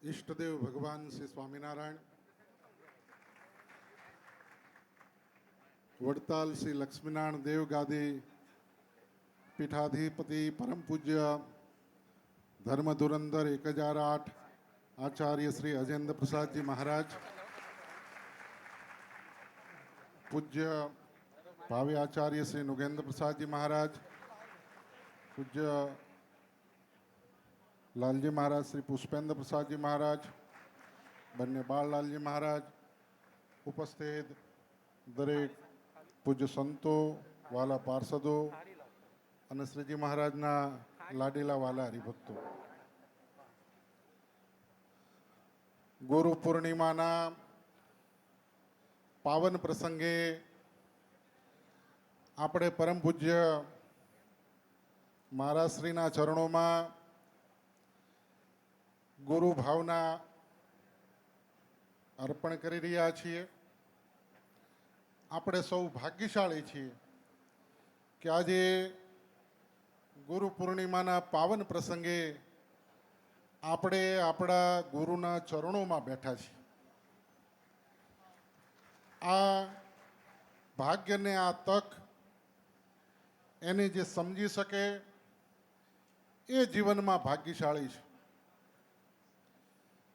ઈષ્ટદેવ ભગવાન શ્રી સ્વામિનારાયણ, વડતાલ શ્રી લક્ષ્મીનારાયણ દેવ ગાદી પીઠાધિપતિ પરમ પૂજ્ય ધર્મ ધુરંધર 1008 આચાર્ય શ્રી અજેન્દ્ર પ્રસાદજી મહારાજ, પૂજ્ય ભાવિ આચાર્ય શ્રી નુગેન્દ્ર પ્રસાદજી મહારાજ, પૂજ્ય લાલજી મહારાજ શ્રી પુષ્પેન્દ્ર પ્રસાદજી મહારાજ, બંને બાળલાલજી મહારાજ, ઉપસ્થિત દરેક પૂજ્ય સંતો, વાલા પાર્ષદો અને શ્રીજી મહારાજના લાડીલા વાલા હરિભક્તો, ગુરુ પૂર્ણિમાના પાવન પ્રસંગે આપણે પરમ પૂજ્ય મહારાજશ્રીના ચરણોમાં ગુરુ ભાવના અર્પણ કરી રહ્યા છીએ. આપણે સૌ ભાગ્યશાળી છીએ કે આજે ગુરુ પૂર્ણિમાના પાવન પ્રસંગે આપણે આપણા ગુરુના ચરણોમાં બેઠા છીએ. આ ભાગ્યને, આ તક એને જે સમજી શકે એ જીવનમાં ભાગ્યશાળી છે.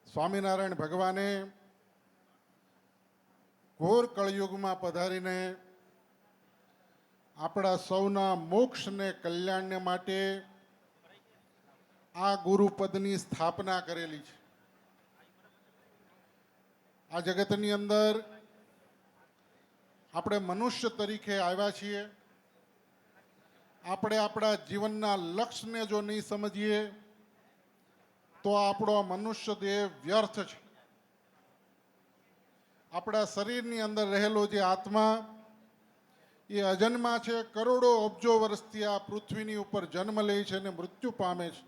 સ્વામિનારાયણ ભગવાને ઘોર કળયુગમાં પધારીને આપણા સૌના મોક્ષને, કલ્યાણને માટે આ ગુરુપદની સ્થાપના કરેલી છે. આ જગતની અંદર આપણે મનુષ્ય તરીકે આવ્યા છીએ. આપણે આપણા જીવનના લક્ષ્યને જો નહીં સમજીએ તો આપણો મનુષ્ય દેહ વ્યર્થ છે. આપણા શરીરની અંદર રહેલો જે આત્મા એ અજન્મા છે. કરોડો અબજો વર્ષથી આ પૃથ્વીની ઉપર જન્મ લે છે અને મૃત્યુ પામે છે.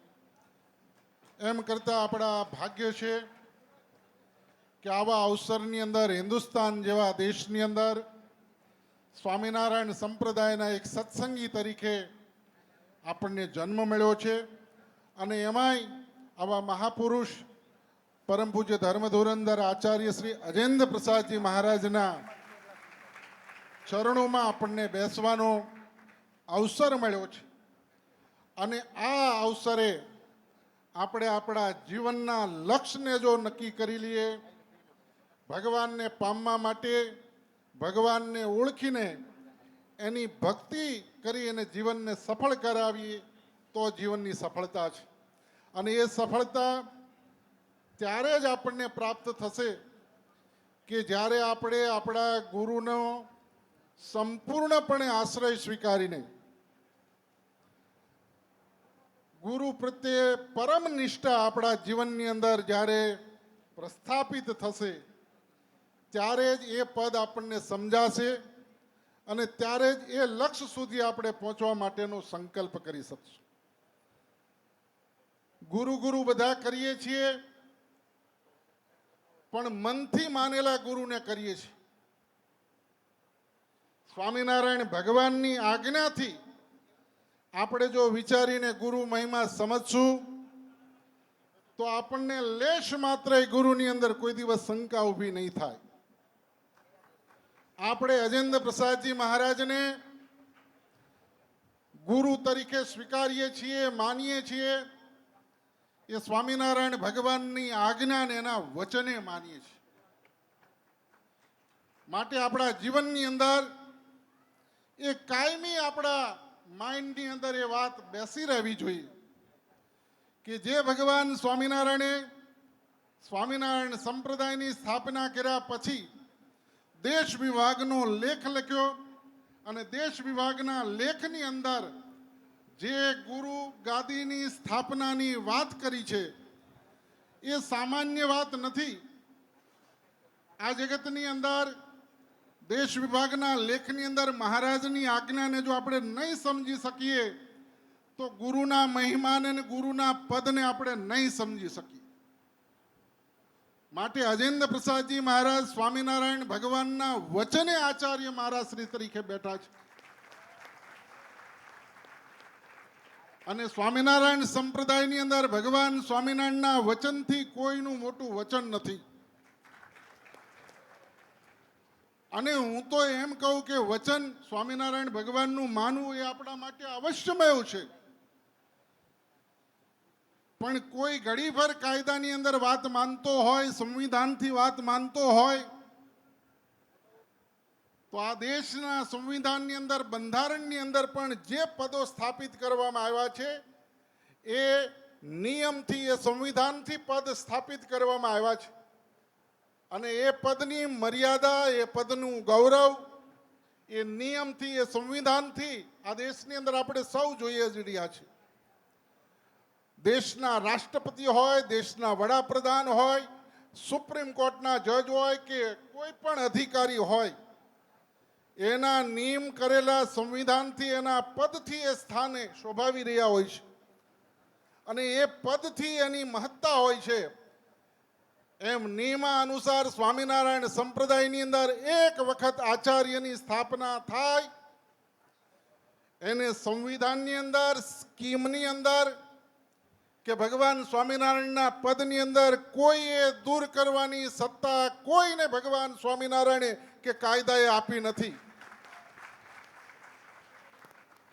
એમ કરતાં આપણા ભાગ્ય છે કે આવા અવસરની અંદર હિન્દુસ્તાન જેવા દેશની અંદર સ્વામિનારાયણ સંપ્રદાયના એક સત્સંગી તરીકે આપણને જન્મ મળ્યો છે. અને એમાંય આવા મહાપુરુષ પરમ પૂજ્ય ધર્મ ધુરંધર આચાર્ય શ્રી અજેન્દ્ર પ્રસાદજી મહારાજના ચરણોમાં આપણને બેસવાનો અવસર મળ્યો છે. અને આ અવસરે આપણે આપણા જીવનના લક્ષ્યને જો નક્કી કરી લઈએ, ભગવાનને પામવા માટે, ભગવાનને ઓળખીને એની ભક્તિ કરી અને જીવનને સફળ કરાવીએ તો જીવનની સફળતા છે. અને એ સફળતા ત્યારે જ આપણને પ્રાપ્ત થશે કે જ્યારે આપણે આપણા ગુરુનો સંપૂર્ણપણે આશ્રય સ્વીકારીને ગુરુ પ્રત્યે પરમ નિષ્ઠા આપણા જીવનની અંદર જ્યારે પ્રસ્થાપિત થશે ત્યારે જ એ પદ આપણને સમજાશે અને ત્યારે જ એ લક્ષ્ય સુધી આપણે પહોંચવા માટેનો સંકલ્પ કરી શકશું. ગુરુ ગુરુ બધા કરીએ છીએ, પણ મનથી માનેલા ગુરુને કરીએ છીએ. સ્વામિનારાયણ ભગવાનની આજ્ઞાથી આપણે જો વિચારીને ગુરુ મહિમા સમજશું તો આપણને લેશ માત્ર ગુરુની અંદર કોઈ દિવસ શંકા ઊભી નહીં થાય. આપણે અજેન્દ્ર પ્રસાદજી મહારાજને ગુરુ તરીકે સ્વીકારીએ છીએ, માનીએ છીએ. એ સ્વામિનારાયણ ભગવાનની આજ્ઞાને એના વચને માનીએ છીએ. માટે આપણા જીવનની અંદર એ કાયમી આપણા માઇન્ડની અંદર એ વાત બેસી રહેવી જોઈએ કે જે ભગવાન સ્વામિનારાયણ સંપ્રદાયની સ્થાપના કર્યા પછી દેશ વિભાગનો લેખ લખ્યો અને દેશ વિભાગના લેખની અંદર જે ગુરુ ગાદીની સ્થાપનાની વાત કરી છે એ સામાન્ય વાત નથી. આ જગતની અંદર દેશ વિભાગના લેખની અંદર મહારાજની આજ્ઞાને જો આપણે નહીં સમજી શકીએ તો ગુરુના મહિમાને અને ગુરુના પદને આપણે નહીં સમજી શકીએ. માટે અજેન્દ્ર પ્રસાદજી મહારાજ સ્વામિનારાયણ ભગવાનના વચને આચાર્ય મહારાજ શ્રી તરીકે બેઠા છે. અને સ્વામિનારાયણ સંપ્રદાયની અંદર ભગવાન સ્વામિનારાયણના વચનથી કોઈનું મોટું વચન નથી. અને હું તો એમ કહું કે વચન સ્વામિનારાયણ ભગવાનનું માનવું એ આપણા માટે અવશ્યમેવ છે. પણ કોઈ ઘડીભર કાયદાની અંદર વાત માનતો હોય, સંવિધાનથી વાત માનતો હોય, તો આ દેશના સંવિધાનની અંદર, બંધારણની અંદર પણ જે પદો સ્થાપિત કરવામાં આવ્યા છે એ નિયમથી, એ સંવિધાનથી પદ સ્થાપિત કરવામાં આવ્યા છે. અને એ પદની મર્યાદા, એ પદનું ગૌરવ એ નિયમથી, એ સંવિધાનથી આ દેશની અંદર આપણે સૌ જોઈએ જ રહ્યા છે. દેશના રાષ્ટ્રપતિ હોય, દેશના વડાપ્રધાન હોય, સુપ્રીમ કોર્ટના જજ હોય કે કોઈ પણ અધિકારી હોય, એના નિયમ કરેલા સંવિધાનથી, એના પદથી એ સ્થાને શોભાવી રહ્યા હોય છે. અને એ પદથી એની મહત્તા હોય છે. એમ નિયમાનુસાર સ્વામિનારાયણ સંપ્રદાયની અંદર એક વખત આચાર્યની સ્થાપના થાય, એને સંવિધાનની અંદર, સ્કીમની અંદર કે ભગવાન સ્વામિનારાયણના પદની અંદર કોઈએ દૂર કરવાની સત્તા કોઈને ભગવાન સ્વામિનારાયણે કે કાયદાએ આપી નથી.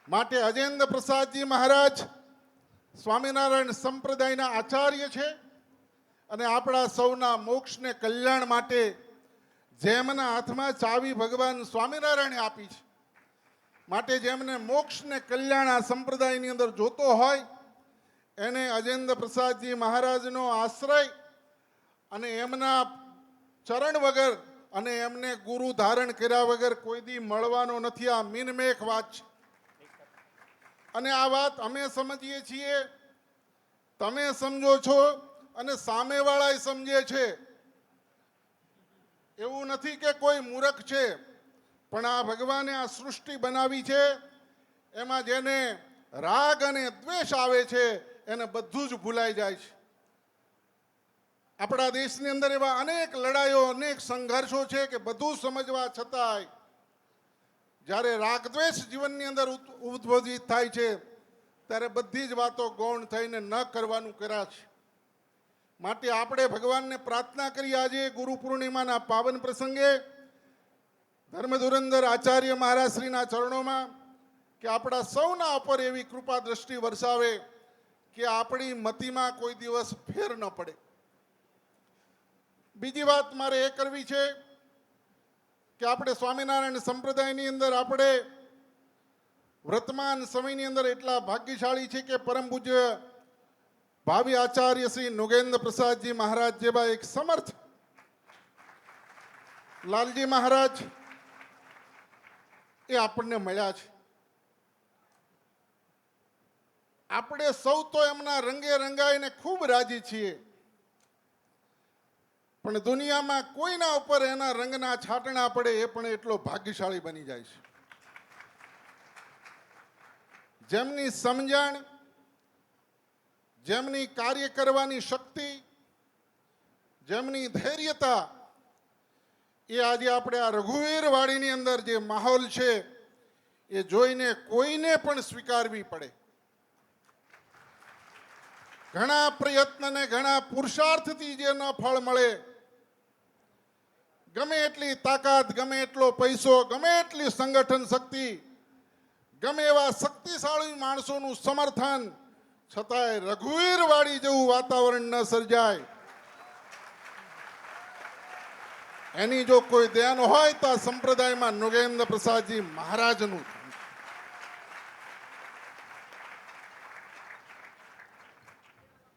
માટે અજેન્દ્ર પ્રસાદજી મહારાજ સ્વામિનારાયણ સંપ્રદાયના આચાર્ય છે અને આપણા સૌના મોક્ષને, કલ્યાણ માટે જેમના હાથમાં ચાવી ભગવાન સ્વામિનારાયણે આપી છે, માટે જેમને મોક્ષને, કલ્યાણ આ સંપ્રદાયની અંદર જોતો હોય એને અજેન્દ્ર પ્રસાદજી મહારાજનો આશ્રય અને એમના ચરણ વગર અને એમને ગુરુ ધારણ કર્યા વગર કોઈ દી મળવાનો નથી. આ મીનમેખ વાત છે. અને આ વાત અમે સમજીએ છીએ, તમે સમજો છો અને સામેવાળા સમજે છે. એવું નથી કે કોઈ મૂર્ખ છે, પણ આ ભગવાને આ સૃષ્ટિ બનાવી છે, એમાં જેને રાગ અને દ્વેષ આવે છે એને બધું જ ભૂલાઈ જાય છે. આપણા દેશની અંદર એવા અનેક લડાઈઓ, અનેક સંઘર્ષો છે કે બધું સમજવા છતાંય જ્યારે રાગદ્વેષ જીવનની અંદર ઉદ્ભવિત થાય છે ત્યારે બધી જ વાતો ગૌણ થઈને ન કરવાનું કર્યા છે. માટે આપણે ભગવાનને પ્રાર્થના કરી આજે ગુરુ પૂર્ણિમાના પાવન પ્રસંગે ધર્મધુરંધર આચાર્ય મહારાજ શ્રીના ચરણોમાં કે આપણા સૌના ઉપર એવી કૃપા દ્રષ્ટિ વરસાવે કે આપણી મતિમાં કોઈ દિવસ ફેર ન પડે. બીજી વાત મારે એ કરવી છે કે આપણે સ્વામિનારાયણ સંપ્રદાયની અંદર આપણે વર્તમાન સમયની અંદર એટલા ભાગ્યશાળી છે કે પરમ પૂજ્ય ભાવિ આચાર્ય શ્રી નુગેન્દ્ર પ્રસાદજી મહારાજ જેવા એક સમર્થ લાલજી મહારાજ એ આપણને મળ્યા છે. આપણે સૌ તો એમના રંગે રંગાઈને ખૂબ રાજી છીએ, પણ દુનિયામાં કોઈના ઉપર એના રંગના છાંટણા પડે એ પણ એટલો ભાગ્યશાળી બની જાય છે. જેમની સમજણ, જેમની કાર્ય કરવાની શક્તિ, જેમની ધૈર્યતા એ આજે આપણે આ રઘુવીર વાડીની અંદર જે માહોલ છે એ જોઈને કોઈને પણ સ્વીકારવી પડે. ઘણા પ્રયત્ન ને ઘણા પુરુષાર્થથી જે ન ફળ મળે, ગમે એટલી તાકાત, ગમે એટલો પૈસો, ગમે એટલી સંગઠન શક્તિ, ગમે એવા શક્તિશાળી માણસોનું સમર્થન, છતાંય રઘુવીર વાડી જેવું વાતાવરણ ન સર્જાય. એની જો કોઈ ધ્યાન હોય તો આ સંપ્રદાયમાં નુગેન્દ્ર પ્રસાદજી મહારાજનું.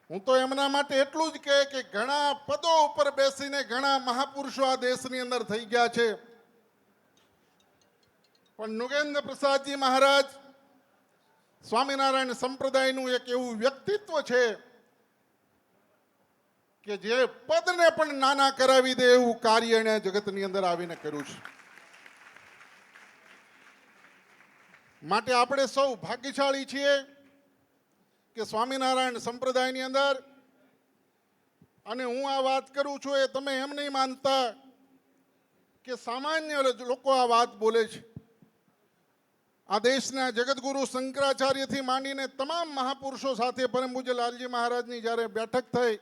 હું તો એમના માટે એટલું જ કહે કે ઘણા પદો ઉપર બેસીને ઘણા મહાપુરુષો આ દેશની અંદર થઈ ગયા છે, પણ નુગેન્દ્ર પ્રસાદજી મહારાજ સ્વામિનારાયણ સંપ્રદાયનું એક એવું વ્યક્તિત્વ છે કે જે પદને પણ નાના કરાવી દે એવું કાર્ય એણે જગતની અંદર આવીને કર્યું છે. માટે આપણે સૌ ભાગ્યશાળી છીએ કે સ્વામિનારાયણ સંપ્રદાયની અંદર, અને હું આ વાત કરું છું એ તમે એમ નહીં માનતા કે સામાન્ય લોકો આ વાત બોલે છે. આ દેશના જગતગુરુ શંકરાચાર્યથી માંડીને તમામ મહાપુરુષો સાથે પરમ પૂજ્ય લાલજી મહારાજની જ્યારે બેઠક થઈ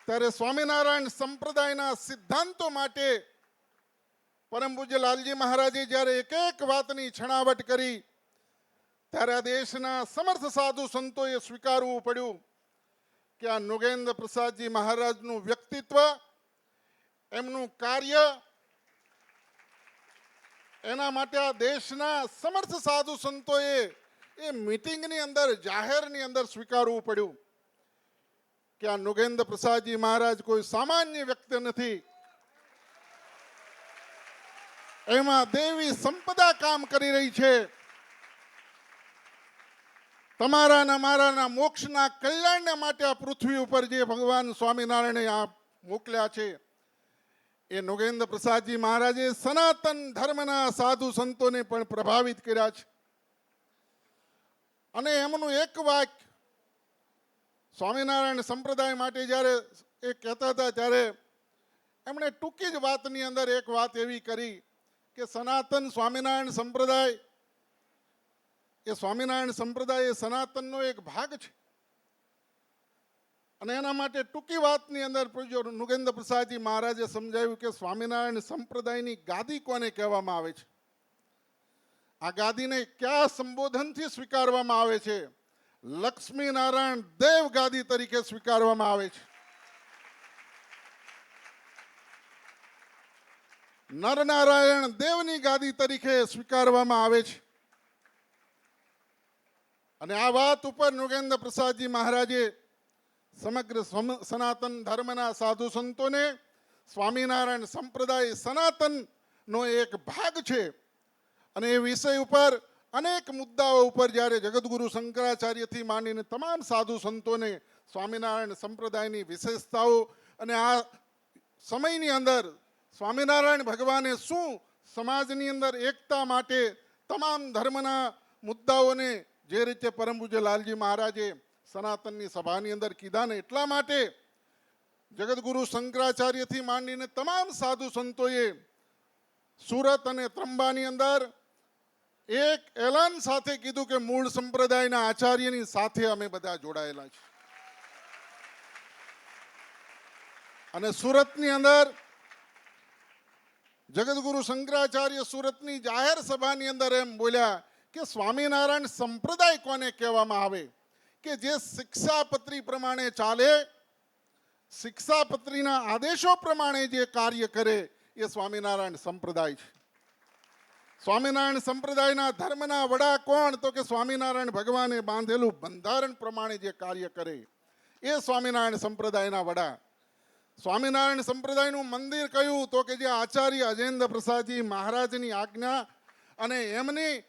ત્યારે સ્વામિનારાયણ સંપ્રદાયના સિદ્ધાંતો માટે પરમ પૂજ્ય લાલજી મહારાજે જ્યારે એક એક વાતની છણાવટ કરી ત્યારે આ દેશના સમર્થ સાધુ સંતોએ સ્વીકારવું પડ્યું કે આ નૃગેન્દ્ર પ્રસાદજી મહારાજનું વ્યક્તિત્વ, એમનું કાર્ય, એના માટે આ દેશના સમર્થ સાધુ સંતોએ એ મીટિંગની અંદર, જાહેરની અંદર સ્વીકારવું પડ્યું કે આ નૃગેન્દ્ર પ્રસાદજી મહારાજ કોઈ સામાન્ય વ્યક્તિ નથી. એમાં દેવી સંપદા કામ કરી રહી છે. તમારા ને મારાના મોક્ષના કલ્યાણને માટે આ પૃથ્વી ઉપર જે ભગવાન સ્વામિનારાયણે આ મોકલ્યા છે એ નૃગેન્દ્ર પ્રસાદજી મહારાજે સનાતન ધર્મના સાધુ સંતોને પણ પ્રભાવિત કર્યા છે. અને એમનું એક વાક્ય સ્વામિનારાયણ સંપ્રદાય માટે જ્યારે એ કહેતા હતા ત્યારે એમણે ટૂંકી જ વાતની અંદર એક વાત એવી કરી કે સનાતન સ્વામિનારાયણ સંપ્રદાય એ સનાતનનો એક ભાગ છે. અને એના માટે ટૂંકી વાતની અંદર નૃગેન્દ્ર પ્રસાદજી મહારાજે સમજાવ્યું કે સ્વામિનારાયણ સંપ્રદાયની ગાદી કોને કહેવામાં આવે છે, આ ગાદીને કયા સંબોધનથી સ્વીકારવામાં આવે છે? લક્ષ્મીનારાયણ દેવ ગાદી તરીકે સ્વીકારવામાં આવે છે. નરનારાયણ દેવની ગાદી તરીકે સ્વીકારવામાં આવે છે. અને આ વાત ઉપર નૃગેન્દ્ર પ્રસાદજી મહારાજે સમગ્ર સનાતન ધર્મના સાધુ સંતોને સ્વામિનારાયણ સંપ્રદાય સનાતનનો એક ભાગ છે અને એ વિષય ઉપર અનેક મુદ્દાઓ ઉપર જ્યારે જગતગુરુ શંકરાચાર્યથી માંડીને તમામ સાધુ સંતોને સ્વામિનારાયણ સંપ્રદાયની વિશેષતાઓ અને આ સમયની અંદર સ્વામિનારાયણ ભગવાને શું સમાજની અંદર એકતા માટે તમામ ધર્મના મુદ્દાઓને જે રીતે પરમ પૂજ્ય લાલજી મહારાજે સનાતનની સભાની અંદર કીધા ને એટલા માટે જગતગુરુ શંકરાચાર્યથી માંડીને તમામ સાધુ સંતોએ સુરત અને ત્રંબાની અંદર એક એલાન સાથે કીધું કે મૂળ સંપ્રદાયના આચાર્યની સાથે અમે બધા જોડાયેલા છીએ. અને સુરતની અંદર જગતગુરુ શંકરાચાર્ય સુરતની જાહેર સભાની અંદર એમ બોલ્યા કે સ્વામિનારાયણ સંપ્રદાય કોને કહેવામાં આવે કે જે શિક્ષાપત્રી પ્રમાણે ચાલે, શિક્ષાપત્રીના આદેશો પ્રમાણે જે કાર્ય કરે એ સ્વામિનારાયણ સંપ્રદાય છે. સ્વામિનારાયણ સંપ્રદાયના ધર્મના વડા કોણ? તો કે સ્વામિનારાયણ ભગવાને બાંધેલું બંધારણ પ્રમાણે જે કાર્ય કરે એ સ્વામિનારાયણ સંપ્રદાયના વડા. સ્વામિનારાયણ સંપ્રદાયનું મંદિર કયું? તો કે જે આચાર્ય અજેન્દ્ર પ્રસાદજી મહારાજની આજ્ઞા અને એમની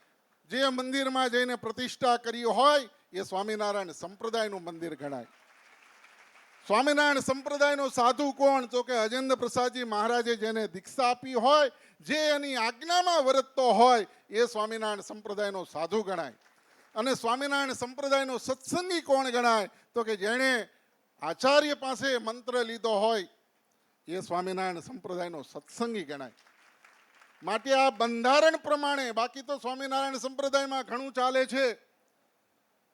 જે મંદિરમાં જઈને પ્રતિષ્ઠા કરી હોય એ સ્વામિનારાયણ સંપ્રદાયનું મંદિર ગણાય. સ્વામિનારાયણ સંપ્રદાયનો સાધુ કોણ? તો કે અજેન્દ્ર પ્રસાદજી મહારાજે જેને દીક્ષા આપી હોય, જે એની આજ્ઞામાં વર્તતો હોય એ સ્વામિનારાયણ સંપ્રદાયનો સાધુ ગણાય. અને સ્વામિનારાયણ સંપ્રદાયનો સત્સંગી કોણ ગણાય? તો કે જેણે આચાર્ય પાસે મંત્ર લીધો હોય એ સ્વામિનારાયણ સંપ્રદાયનો સત્સંગી ગણાય. માટે આ બંધારણ પ્રમાણે, બાકી તો સ્વામિનારાયણ સંપ્રદાયમાં ઘણું ચાલે છે,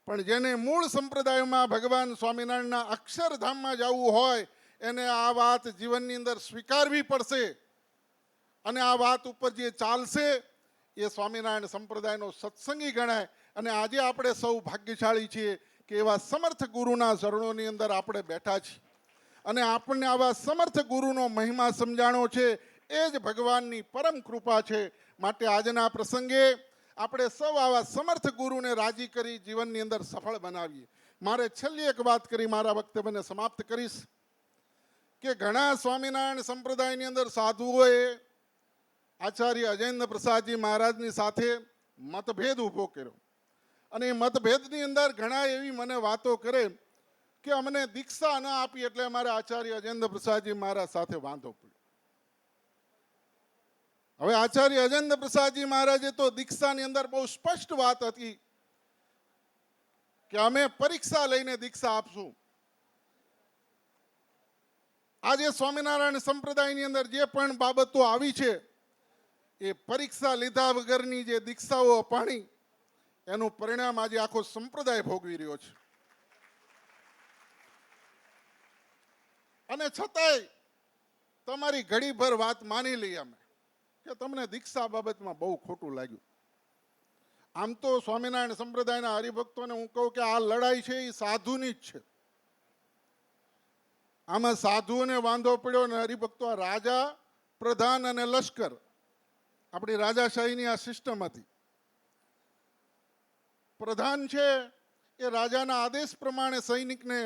પણ જેને મૂળ સંપ્રદાયમાં ભગવાન સ્વામિનારાયણના અક્ષરધામમાં જવું હોય એને આ વાત જીવનની અંદર સ્વીકારવી પડશે. અને આ વાત ઉપર જે ચાલશે એ સ્વામિનારાયણ સંપ્રદાયનો સત્સંગી ગણાય. અને આજે આપણે સૌ ભાગ્યશાળી છીએ કે એવા સમર્થ ગુરુના ચરણોની અંદર આપણે બેઠા છીએ અને આપણને આવા સમર્થ ગુરુનો મહિમા સમજાણો છે. એ જ ભગવાનની પરમ કૃપા છે. માટે આજના પ્રસંગે આપણે સૌ આવા સમર્થ ગુરુને રાજી કરી જીવનની અંદર સફળ બનાવીએ. મારે છેલ્લી એક વાત કરી મારા વક્તવ્યને સમાપ્ત કરીશ કે ઘણા સ્વામિનારાયણ સંપ્રદાયની અંદર સાધુઓએ આચાર્ય અજેન્દ્ર પ્રસાદજી મહારાજની સાથે મતભેદ ઊભો કર્યો. અને એ મતભેદની અંદર ઘણા એવી મને વાતો કરે કે અમને દીક્ષા ન આપી એટલે અમારે આચાર્ય અજેન્દ્ર પ્રસાદજી મહારાજ સાથે વાંધો પડ્યો. હવે આચાર્ય અજેન્દ્ર પ્રસાદજી મહારાજે તો દીક્ષાની અંદર બહુ સ્પષ્ટ વાત હતી કે અમે પરીક્ષા લઈને દીક્ષા આપશું. આજે સ્વામિનારાયણ સંપ્રદાયની અંદર જે પણ બાબતો આવી છે એ પરીક્ષા લીધા વગરની જે દીક્ષાઓ અપાણી એનું પરિણામ આજે આખો સંપ્રદાય ભોગવી રહ્યો છે. અને છતાંય તમારી ઘડીભર વાત માની લઈએ અમે કે તમને દીક્ષા બાબતમાં બહુ ખોટું લાગ્યું. આમ તો સ્વામિનારાયણ સંપ્રદાયના હરિભક્તોને હું કહું કે આ લડાઈ છે એ સાધુની જ છે. આમાં સાધુઓને વાંધો પડ્યો અને હરિભક્તો આ રાજા પ્રધાન અને લશ્કર આપણી રાજાશાહીની આ સિસ્ટમ હતી. પ્રધાન છે એ રાજાના આદેશ પ્રમાણે સૈનિકને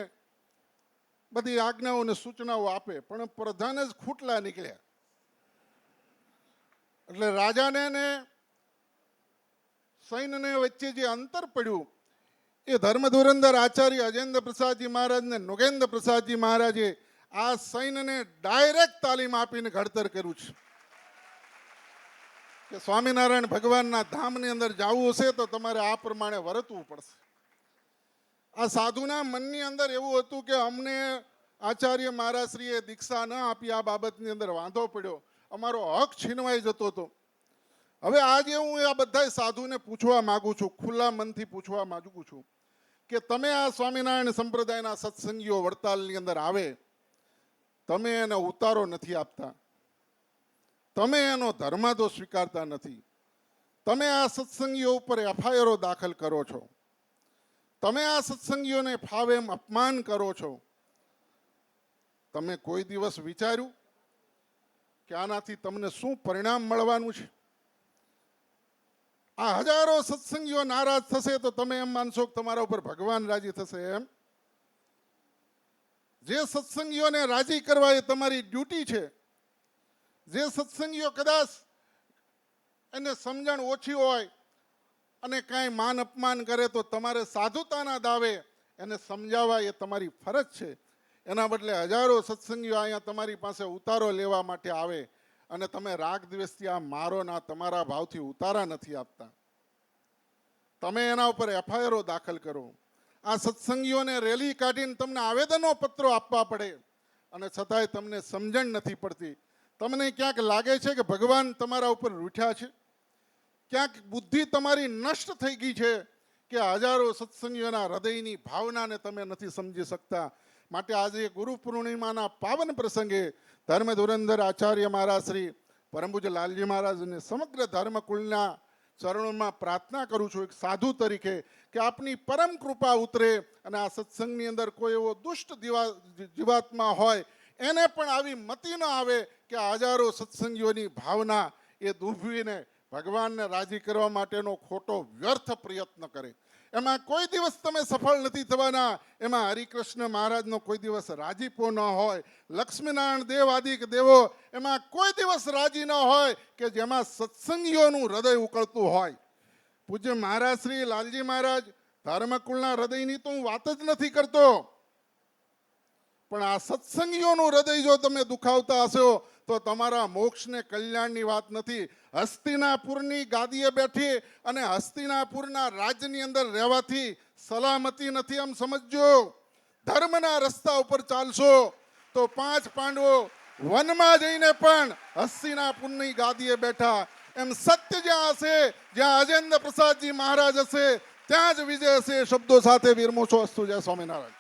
બધી આજ્ઞાઓ અને સૂચનાઓ આપે, પણ પ્રધાન જ ખૂટલા નીકળ્યા. એટલે રાજાને ને સૈન્યને વચ્ચે જે અંતર પડ્યું એ ધર્મ ધુરંધર આચાર્ય અજેન્દ્ર પ્રસાદજી મહારાજ ને નોગેન્દ્ર પ્રસાદજી મહારાજે આ સૈન્યને ડાયરેક્ટ તાલીમ આપીને ઘડતર કર્યું છે કે સ્વામિનારાયણ ભગવાનના ધામની અંદર જવું હશે તો તમારે આ પ્રમાણે વર્તવું પડશે. આ સાધુના મનની અંદર એવું હતું કે અમને આચાર્ય મહારાજશ્રીએ દીક્ષા ન આપી, આ બાબતની અંદર વાંધો પડ્યો, અમારો હક છીનવાઈ જતો હતો. હવે આજે હું આ બધા સાધુને પૂછવા માંગુ છું, ખુલ્લા મનથી પૂછવા માંગુ છું કે તમે આ સ્વામિનારાયણ સંપ્રદાયના સત્સંગીઓ વડતાલની અંદર આવે, તમે એને ઉતારો નથી આપતા, તમે એનો ધર્માદો સ્વીકારતા નથી, તમે આ સત્સંગીઓ ઉપર એફઆઈઆરો દાખલ કરો છો, તમે આ સત્સંગીઓને ફાવે એમ અપમાન કરો છો. તમે કોઈ દિવસ વિચાર્યું કે આનાથી તમને શું પરિણામ મળવાનું છે? આ હજારો સત્સંગીઓ નારાજ થશે તો તમે એમ માનશો કે તમારા ઉપર ભગવાન રાજી થશે એમ? જે સત્સંગીઓને રાજી કરવા એ તમારી ડ્યુટી છે. જે સત્સંગીઓ કદાચ એને સમજણ ઓછી હોય અને કાંઈ માન અપમાન કરે તો તમારે સાધુતાના દાવે એને સમજાવવા એ તમારી ફરજ છે. એના બદલે હજારો સત્સંગીઓ અહીંયા તમારી પાસે ઉતારો લેવા માટે આવે અને તમે રાગ દ્વેષથી આ મારો ના તમારા ભાવથી ઉતારા નથી આપતા. તમે એના ઉપર એફઆઈઆરો દાખલ કરો. આ સત્સંગીઓને રેલી કાઢીને તમને આવેદનો પત્રો આપવા પડે અને છતાંય તમને સમજણ નથી પડતી. તમને ક્યાંક લાગે છે કે ભગવાન તમારા ઉપર રૂઠ્યા છે? ક્યાંક બુદ્ધિ તમારી નષ્ટ થઈ ગઈ છે કે હજારો સત્સંગીઓના હૃદયની ભાવનાને તમે નથી સમજી શકતા? માટે આજે ગુરુ પૂર્ણિમાના પાવન પ્રસંગે ધર્મ ધુરંધર આચાર્ય મહારાજ શ્રી પરમ પૂજ્ય લાલજી મહારાજ અને સમગ્ર ધર્મકુળના ચરણોમાં પ્રાર્થના કરું છું એક સાધુ તરીકે કે આપની પરમ કૃપા ઉતરે અને આ સત્સંગની અંદર કોઈ એવો દુષ્ટ જીવાત્મા હોય એને પણ આવી મતિ ન આવે કે હજારો સત્સંગીઓની ભાવના એ દુભવીને ભગવાનને રાજી કરવા માટેનો ખોટો વ્યર્થ પ્રયત્ન કરે. એમાં કોઈ દિવસ તમે સફળ નથી થવાના. એમાં હરિકૃષ્ણ મહારાજનો કોઈ દિવસ રાજીપો ન હોય, લક્ષ્મીનારાયણ દેવ આદિક દેવો એમાં કોઈ દિવસ રાજી ન હોય કે જેમાં સત્સંગીઓનું હૃદય ઉકળતું હોય. પૂજ્ય મહારાજ શ્રી લાલજી મહારાજ ધર્મકુળના હૃદયની તો હું વાત જ નથી કરતો, પણ આ સત્સંગીઓનું હૃદય જો તમે દુખાવતા હશો તો તમારા મોક્ષને કલ્યાણની વાત નથી. હસ્તિનાપુરની ગાદીએ બેઠી અને હસ્તિનાપુરના રાજ્યની અંદર રહેવાથી સલામતી નથી એમ સમજજો. ધર્મના રસ્તા ઉપર ચાલશો તો 5 પાંડવો વનમાં જઈને પણ હસ્તિનાપુરની ગાદીએ બેઠા. એમ સત્ય જ્યાં હશે, જ્યાં અજેન્દ્ર પ્રસાદજી મહારાજ હશે ત્યાં જ વિજય હશે. શબ્દો સાથે વિરમો છો. અસ્તુ. જય સ્વામિનારાયણ.